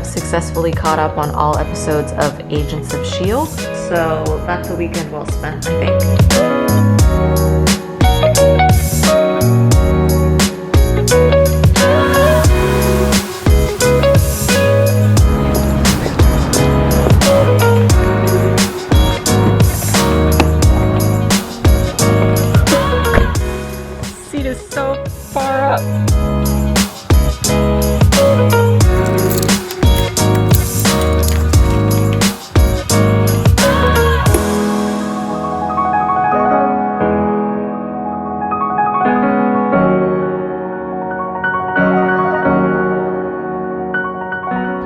have successfully caught up on all episodes of Agents of S.H.I.E.L.D. So that's a weekend well spent, I think. Seat is so far up.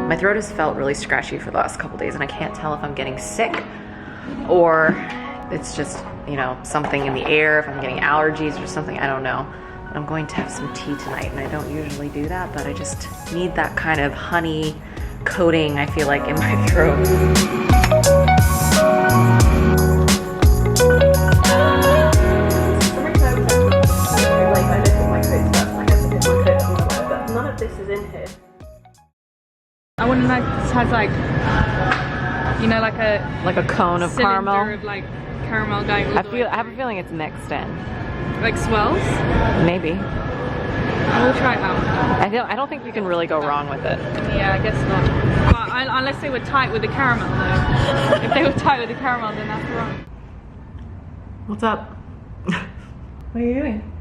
My throat has felt really scratchy for the last couple days, and I can't tell if I'm getting sick or it's just, you know, something in the air, if I'm getting allergies or something, I don't know. But I'm going to have some tea tonight, and I don't usually do that, but I just need that kind of honey coating, I feel like, in my throat. None of this is in here. I wonder if this has like, you know, like a cone of caramel. Of like caramel going all the way I have a feeling it's mixed in. Like swells? Maybe. We'll try it out. I don't think you can really go wrong with it. Yeah, I guess not. But unless they were tight with the caramel though. If they were tight with the caramel, then that's wrong. What's up? What are you doing?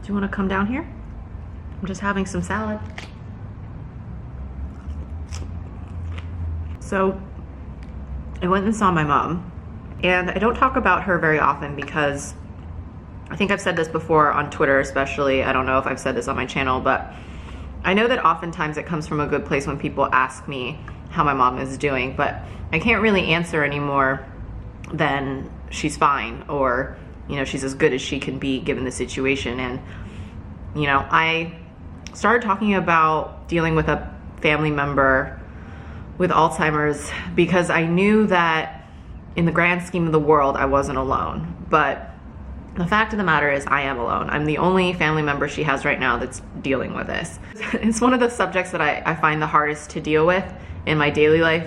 Do you want to come down here? I'm just having some salad. So I went and saw my mom, and I don't talk about her very often because I think I've said this before on Twitter especially. I don't know if I've said this on my channel, but I know that oftentimes it comes from a good place when people ask me how my mom is doing, but I can't really answer anymore than she's fine, or, you know, she's as good as she can be given the situation. And, you know, I started talking about dealing with a family member with Alzheimer's because I knew that in the grand scheme of the world, I wasn't alone. But the fact of the matter is I am alone. I'm the only family member she has right now that's dealing with this. It's one of the subjects that I find the hardest to deal with in my daily life.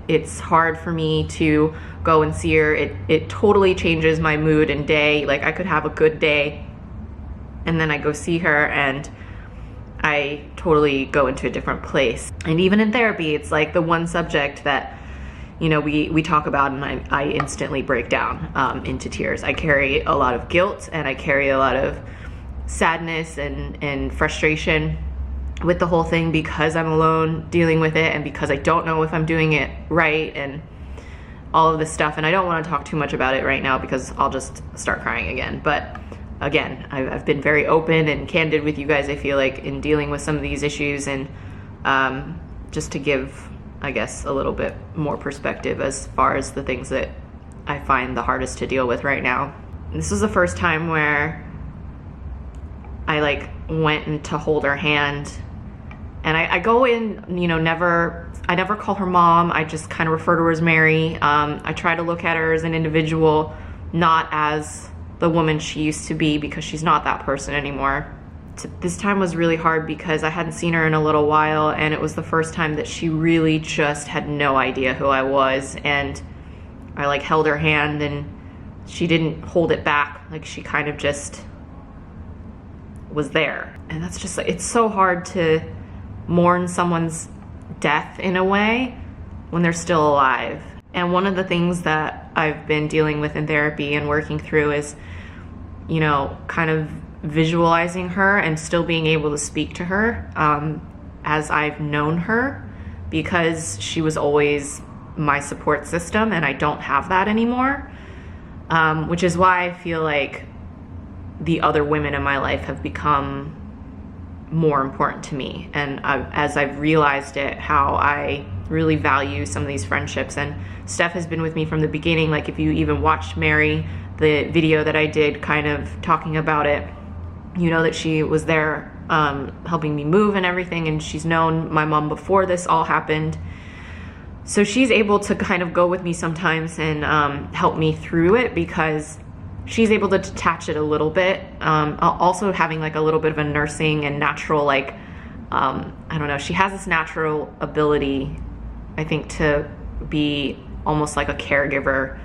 It's hard for me to go and see her. It totally changes my mood and day. Like, I could have a good day and then I go see her and I totally go into a different place. And even in therapy, it's like the one subject that, you know, we talk about and I instantly break down into tears. I carry a lot of guilt and I carry a lot of sadness and frustration with the whole thing because I'm alone dealing with it and because I don't know if I'm doing it right and all of this stuff. And I don't want to talk too much about it right now because I'll just start crying again. But again, I've been very open and candid with you guys, I feel like, in dealing with some of these issues, and just to give, I guess, a little bit more perspective as far as the things that I find the hardest to deal with right now. This was the first time where I like went in to hold her hand, and I go in, you know, I never call her mom. I just kind of refer to her as Mary. I try to look at her as an individual, not as the woman she used to be, because she's not that person anymore. This time was really hard because I hadn't seen her in a little while, and it was the first time that she really just had no idea who I was. And I like held her hand and she didn't hold it back. Like, she kind of just was there. And that's just like, it's so hard to mourn someone's death in a way when they're still alive. And one of the things that I've been dealing with in therapy and working through is, you know, kind of visualizing her and still being able to speak to her as I've known her, because she was always my support system and I don't have that anymore, which is why I feel like the other women in my life have become more important to me. And as I've realized it, how I really value some of these friendships. And Steph has been with me from the beginning. Like, if you even watched Mary, the video that I did kind of talking about it, you know that she was there helping me move and everything, and she's known my mom before this all happened. So she's able to kind of go with me sometimes and help me through it, because she's able to detach it a little bit. Also having like a little bit of a nursing and natural like I don't know, she has this natural ability, I think, to be almost like a caregiver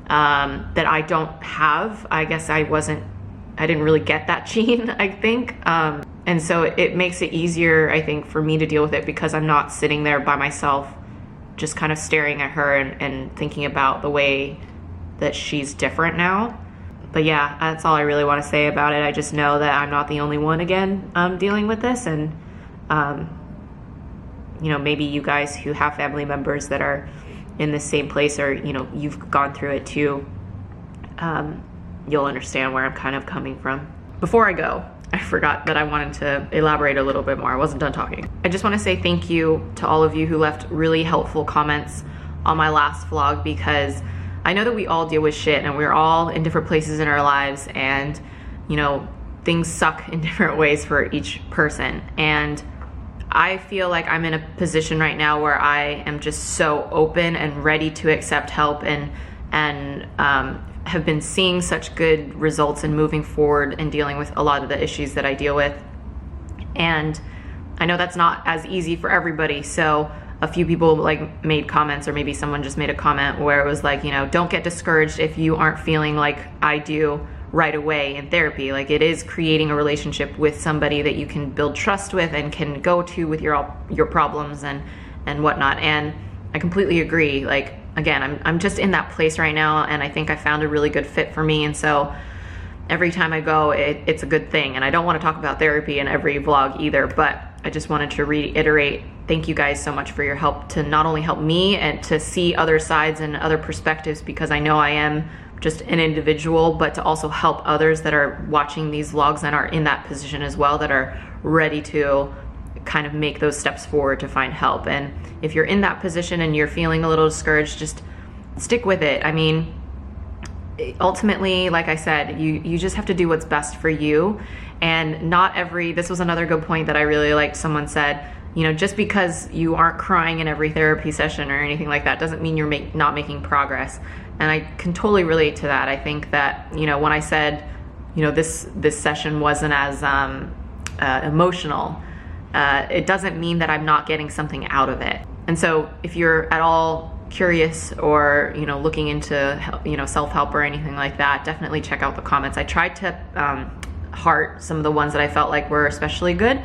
that I don't have. I guess I didn't really get that gene, I think. And so it makes it easier, I think, for me to deal with it because I'm not sitting there by myself just kind of staring at her and thinking about the way that she's different now. But yeah, that's all I really want to say about it. I just know that I'm not the only one, again, dealing with this. And, you know, maybe you guys who have family members that are in the same place, or, you know, you've gone through it too, you'll understand where I'm kind of coming from. Before I go, I forgot that I wanted to elaborate a little bit more. I wasn't done talking. I just want to say thank you to all of you who left really helpful comments on my last vlog, because I know that we all deal with shit and we're all in different places in our lives, and, you know, things suck in different ways for each person. And I feel like I'm in a position right now where I am just so open and ready to accept help, and have been seeing such good results in moving forward and dealing with a lot of the issues that I deal with. And I know that's not as easy for everybody. So a few people like made comments, or maybe someone just made a comment where it was like, you know, don't get discouraged if you aren't feeling like I do right away in therapy. Like, it is creating a relationship with somebody that you can build trust with and can go to with your problems and whatnot. And I completely agree. Like, again, I'm just in that place right now, and I think I found a really good fit for me. And so every time I go, it's a good thing. And I don't want to talk about therapy in every vlog either, but I just wanted to reiterate, thank you guys so much for your help to not only help me and to see other sides and other perspectives, because I know I am just an individual, but to also help others that are watching these vlogs and are in that position as well, that are ready to kind of make those steps forward to find help. And if you're in that position and you're feeling a little discouraged, just stick with it. I mean, ultimately, like I said, you just have to do what's best for you. And this was another good point that I really liked. Someone said, you know, just because you aren't crying in every therapy session or anything like that doesn't mean you're not making progress. And I can totally relate to that. I think that, you know, when I said, you know, this session wasn't as emotional, it doesn't mean that I'm not getting something out of it. And so if you're at all curious, or, you know, looking into, you know, self-help or anything like that, definitely check out the comments. I tried to heart some of the ones that I felt like were especially good,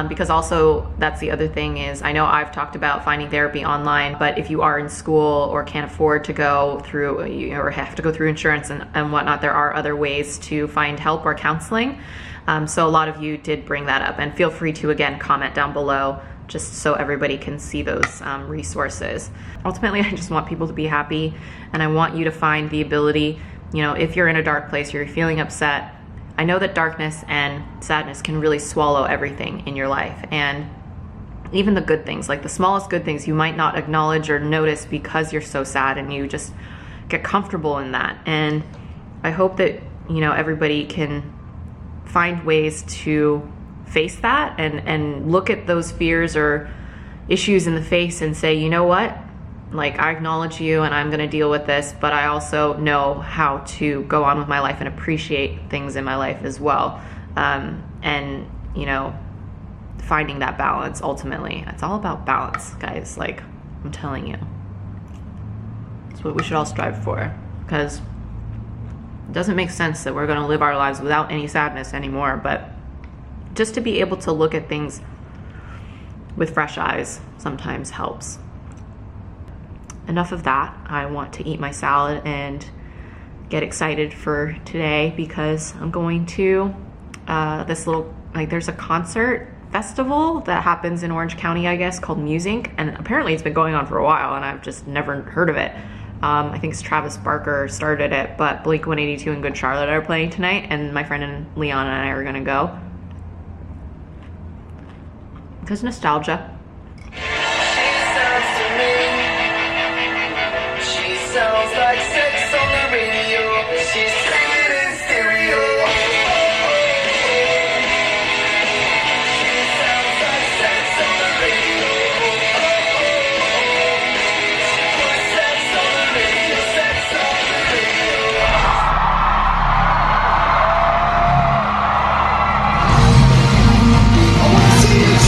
because also that's the other thing is, I know I've talked about finding therapy online, but if you are in school or can't afford to go through, or have to go through insurance and whatnot, there are other ways to find help or counseling. So a lot of you did bring that up, and feel free to, again, comment down below just so everybody can see those resources. Ultimately, I just want people to be happy, and I want you to find the ability, you know, if you're in a dark place or you're feeling upset, I know that darkness and sadness can really swallow everything in your life. And even the good things, like the smallest good things, you might not acknowledge or notice because you're so sad, and you just get comfortable in that. And I hope that, you know, everybody can find ways to face that and look at those fears or issues in the face and say, you know what, like, I acknowledge you and I'm gonna deal with this, but I also know how to go on with my life and appreciate things in my life as well. And, you know, finding that balance, ultimately. It's all about balance, guys. Like, I'm telling you. It's what we should all strive for, because it doesn't make sense that we're gonna live our lives without any sadness anymore, but just to be able to look at things with fresh eyes sometimes helps. Enough of that. I want to eat my salad and get excited for today, because I'm going to this little, like, there's a concert festival that happens in Orange County, I guess, called Music, and apparently it's been going on for a while and I've just never heard of it. I think it's Travis Barker started it, but Blink-182 and Good Charlotte are playing tonight, and my friend Liana and I are gonna go. Because nostalgia. She sounds like sex on the radio. She's singing in stereo. She sounds like sex on the radio. She puts sex on the radio. Sex on the radio. I wanna see you.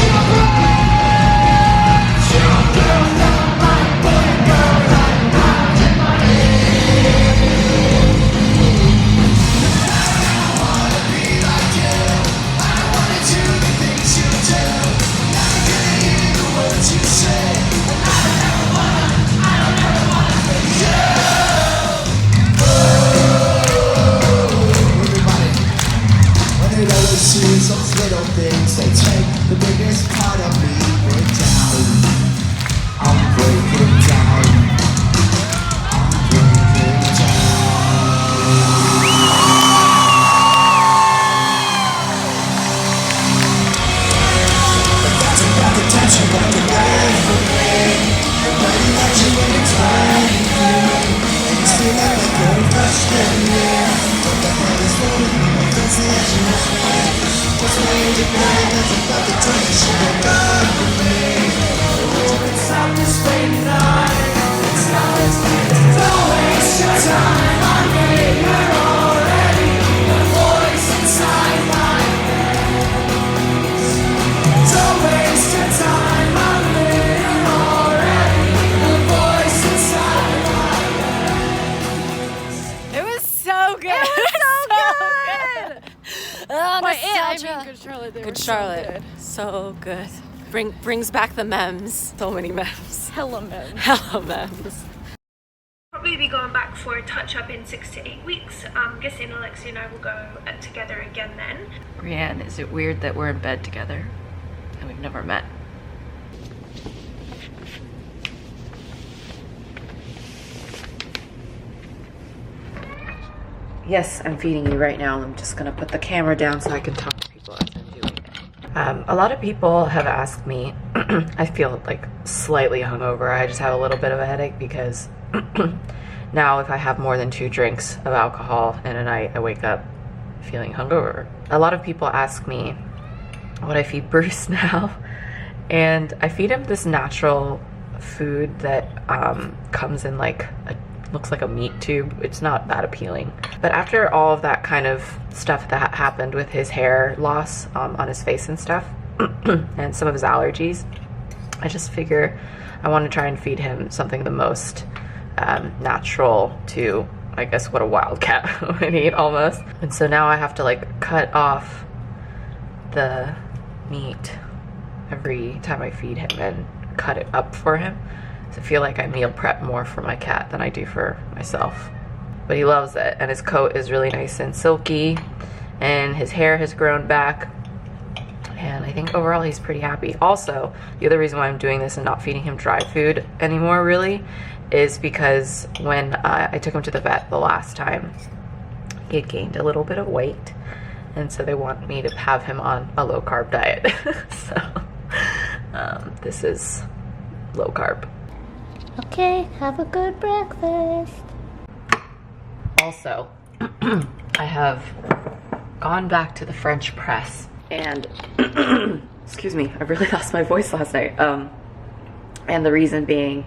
time I made her already. The voice inside my head. Don't waste your time, I made her already. The voice inside my head. It was so good. It was so good. Oh, My aunt, I nostalgia. mean, Good Charlotte. They Good were Charlotte. So good. Brings back the memes. So many memes. Hella men. Hella memes. Probably be going back for a touch-up in 6 to 8 weeks. I'm guessing Alexia and I will go together again then. Rhian, is it weird that we're in bed together and we've never met? Yes, I'm feeding you right now. I'm just gonna put the camera down so I can talk to people as I'm doing it. A lot of people have asked me, I feel like slightly hungover. I just have a little bit of a headache because now if I have more than 2 drinks of alcohol in a night, I wake up feeling hungover. A lot of people ask me what I feed Bruce now, and I feed him this natural food that comes in like looks like a meat tube. It's not that appealing. But after all of that kind of stuff that happened with his hair loss on his face and stuff, and some of his allergies, I just figure I want to try and feed him something the most natural to, I guess, what a wildcat would eat almost. And so now I have to like cut off the meat every time I feed him and cut it up for him. So I feel like I meal prep more for my cat than I do for myself. But he loves it, and his coat is really nice and silky, and his hair has grown back, and I think overall he's pretty happy. Also, the other reason why I'm doing this and not feeding him dry food anymore really is because when I took him to the vet the last time, he had gained a little bit of weight, and so they want me to have him on a low carb diet. So this is low carb. Okay, have a good breakfast. Also, I have gone back to the French press and excuse me, I really lost my voice last night. And the reason being,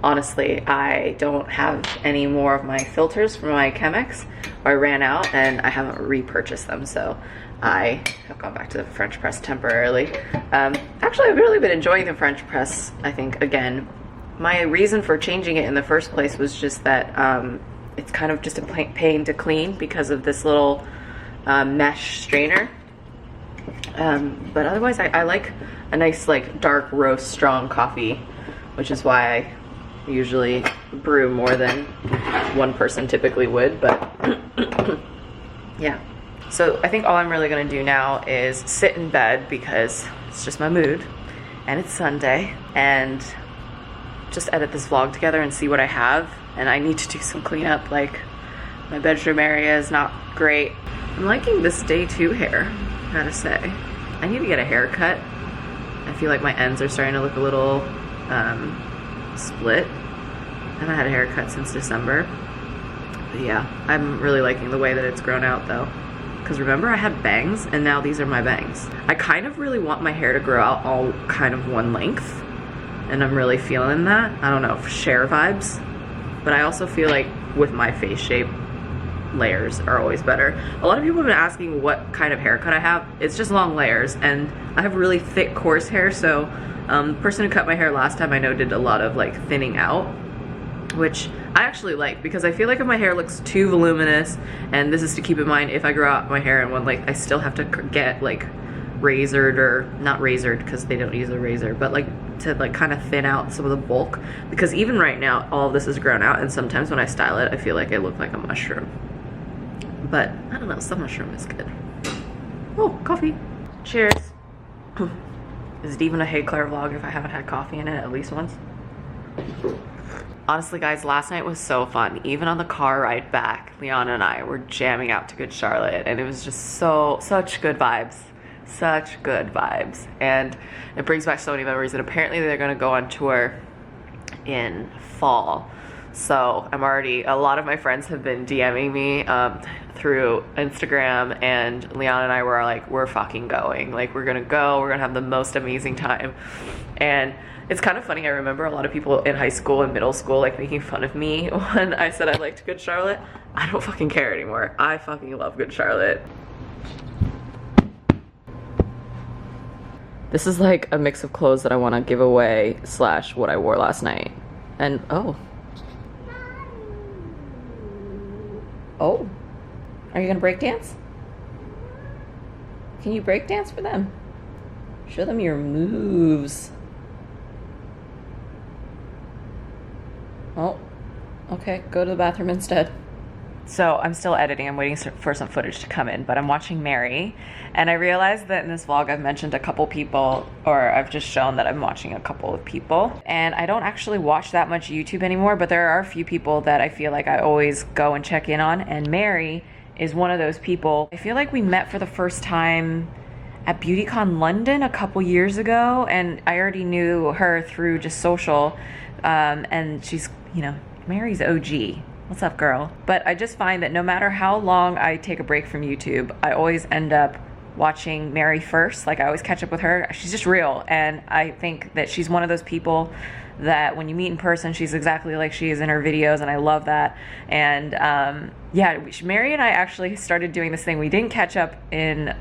honestly, I don't have any more of my filters for my Chemex. I ran out and I haven't repurchased them, so I have gone back to the French press temporarily. Actually, I've really been enjoying the French press, I think, again. My reason for changing it in the first place was just that it's kind of just a pain to clean because of this little mesh strainer. But otherwise, I like a nice like dark roast strong coffee, which is why I usually brew more than one person typically would, but yeah. So I think all I'm really gonna do now is sit in bed because it's just my mood and it's Sunday, and just edit this vlog together and see what I have. And I need to do some cleanup, like my bedroom area is not great. I'm liking this day 2 hair, I gotta say. I need to get a haircut. I feel like my ends are starting to look a little split. I haven't had a haircut since December. But yeah, I'm really liking the way that it's grown out though. Because remember, I had bangs and now these are my bangs. I kind of really want my hair to grow out all kind of one length, and I'm really feeling that. I don't know, share vibes. But I also feel like with my face shape, layers are always better. A lot of people have been asking what kind of haircut I have. It's just long layers, and I have really thick, coarse hair, so the person who cut my hair last time I know did a lot of like thinning out, which I actually like, because I feel like if my hair looks too voluminous, and this is to keep in mind if I grow out my hair in one length, I still have to get like razored, or not razored because they don't use a razor, but like to like kind of thin out some of the bulk, because even right now all of this is grown out, and sometimes when I style it I feel like I look like a mushroom. But I don't know, some mushroom is good. Oh, coffee. Cheers. Is it even a heyclaire vlog if I haven't had coffee in it at least once? Honestly guys, last night was so fun. Even on the car ride back, Liana and I were jamming out to Good Charlotte, and it was just such good vibes. Such good vibes. And it brings back so many memories, and apparently they're gonna go on tour in fall. So I'm already, a lot of my friends have been DMing me through Instagram, and Liana and I were like, we're fucking going. Like, we're gonna go, we're gonna have the most amazing time. And It's kind of funny. I remember a lot of people in high school and middle school like making fun of me when I said I liked Good Charlotte. I don't fucking care anymore. I fucking love Good Charlotte. This is like a mix of clothes that I want to give away slash what I wore last night. And oh. Oh. Are you gonna break dance? Can you break dance for them? Show them your moves. Oh, okay, go to the bathroom instead. So I'm still editing, I'm waiting for some footage to come in, but I'm watching Mary, and I realized that in this vlog I've mentioned a couple people, or I've just shown that I'm watching a couple of people, and I don't actually watch that much YouTube anymore, but there are a few people that I feel like I always go and check in on, and Mary is one of those people. I feel like we met for the first time at BeautyCon London a couple years ago, and I already knew her through just social, and she's, you know, Mary's OG. What's up, girl? But I just find that no matter how long I take a break from YouTube, I always end up watching Mary first. Like, I always catch up with her. She's just real, and I think that she's one of those people that when you meet in person, she's exactly like she is in her videos, and I love that. And yeah, Mary and I actually started doing this thing. We didn't catch up in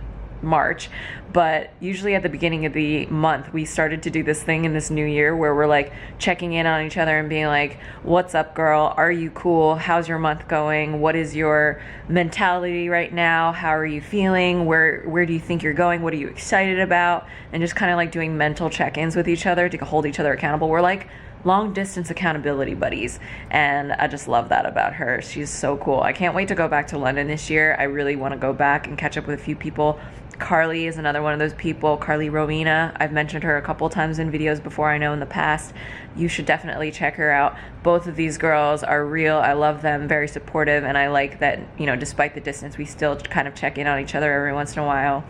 March, but usually at the beginning of the month we started to do this thing in this new year where we're like checking in on each other and being like, what's up, girl? Are you cool? How's your month going? What is your mentality right now? How are you feeling? Where do you think you're going? What are you excited about? And just kind of like doing mental check-ins with each other to hold each other accountable. We're like long distance accountability buddies, and I just love that about her. She's so cool. I can't wait to go back to London this year. I really want to go back and catch up with a few people. Carly is another one of those people. Carly Rowena, I've mentioned her a couple times in videos before, I know in the past. You should definitely check her out. Both of these girls are real. I love them, very supportive, and I like that, you know, despite the distance, we still kind of check in on each other every once in a while.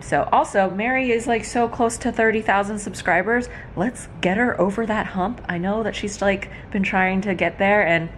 So also, Mary is like so close to 30,000 subscribers. Let's get her over that hump. I know that she's like been trying to get there, and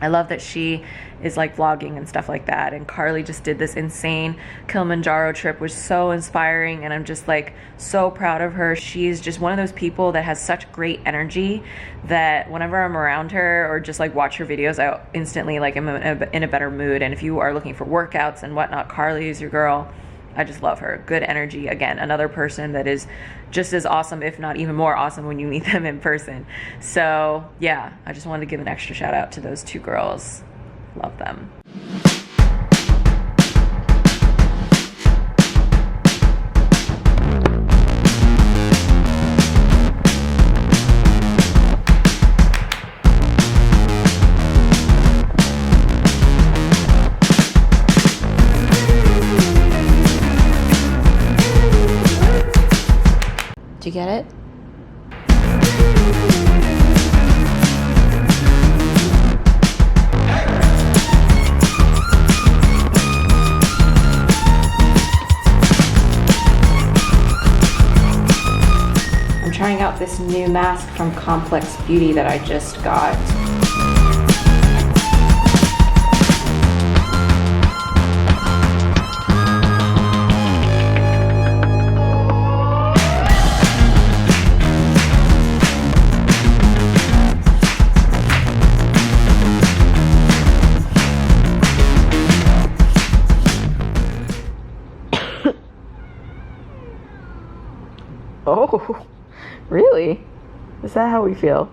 I love that she is like vlogging and stuff like that. And Carly just did this insane Kilimanjaro trip, which was so inspiring, and I'm just like so proud of her. She's just one of those people that has such great energy that whenever I'm around her or just like watch her videos, I instantly like am in a better mood. And if you are looking for workouts and whatnot, Carly is your girl. I just love her. Good energy. Again, another person that is just as awesome, if not even more awesome when you meet them in person. So yeah, I just wanted to give an extra shout out to those two girls. Love them. Did you get it? I'm trying out this new mask from Complex Beauty that I just got. Oh, really? Is that how we feel?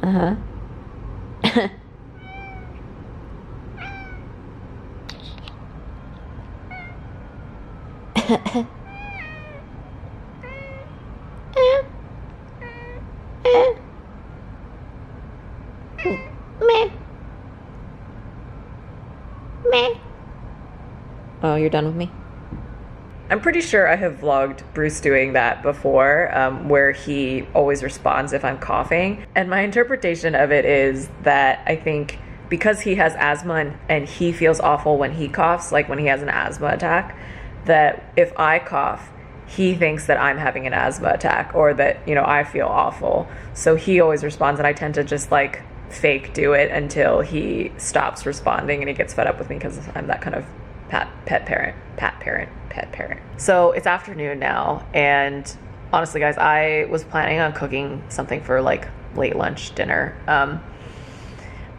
Uh-huh. Oh, you're done with me? I'm pretty sure I have vlogged Bruce doing that before, where he always responds if I'm coughing. And my interpretation of it is that I think because he has asthma and he feels awful when he coughs, like when he has an asthma attack, that if I cough, he thinks that I'm having an asthma attack or that, you know, I feel awful. So he always responds, and I tend to just like fake do it until he stops responding and he gets fed up with me because I'm that kind of pet parent. So it's afternoon now, and honestly guys, I was planning on cooking something for like late lunch dinner,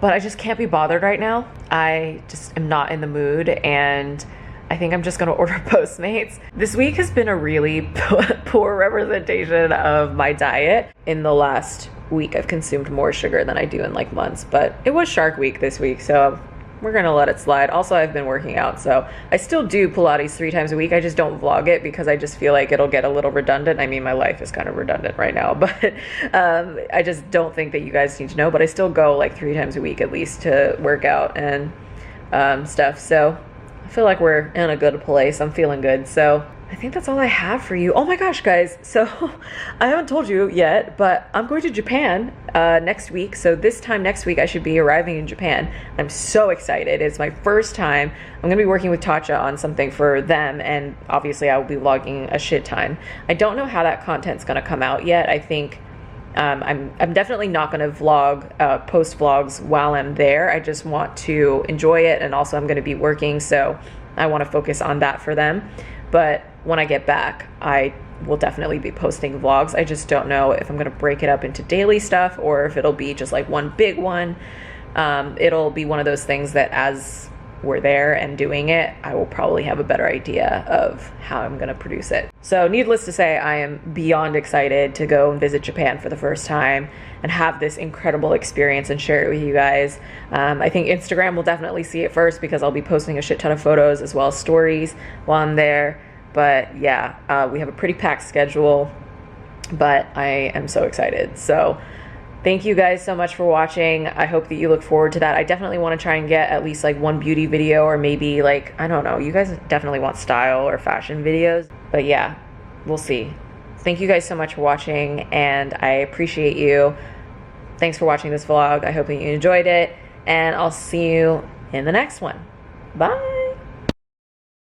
but I just can't be bothered right now. I just am not in the mood, and I think I'm just gonna order Postmates. This week has been a really poor representation of my diet. In the last week, I've consumed more sugar than I do in like months, but it was Shark Week this week, so we're gonna let it slide. Also, I've been working out, so I still do Pilates 3 times a week. I just don't vlog it because I just feel like it'll get a little redundant. I mean, my life is kind of redundant right now, but I just don't think that you guys need to know, but I still go like 3 times a week at least to work out and stuff. So I feel like we're in a good place. I'm feeling good. So I think that's all I have for you. Oh my gosh, guys. So I haven't told you yet, but I'm going to Japan next week. So this time next week, I should be arriving in Japan. I'm so excited. It's my first time. I'm going to be working with Tatcha on something for them. And obviously I will be vlogging a shit ton. I don't know how that content's going to come out yet. I think I'm definitely not going to vlog, post vlogs while I'm there. I just want to enjoy it. And also I'm going to be working. So I want to focus on that for them. But when I get back, I will definitely be posting vlogs. I just don't know if I'm going to break it up into daily stuff or if it'll be just like one big one. It'll be one of those things that as we're there and doing it, I will probably have a better idea of how I'm going to produce it. So needless to say, I am beyond excited to go and visit Japan for the first time and have this incredible experience and share it with you guys. I think Instagram will definitely see it first because I'll be posting a shit ton of photos as well as stories while I'm there. But yeah, we have a pretty packed schedule, but I am so excited. So thank you guys so much for watching. I hope that you look forward to that. I definitely want to try and get at least like one beauty video, or maybe like, I don't know, you guys definitely want style or fashion videos. But yeah, we'll see. Thank you guys so much for watching, and I appreciate you. Thanks for watching this vlog. I hope that you enjoyed it, and I'll see you in the next one. Bye.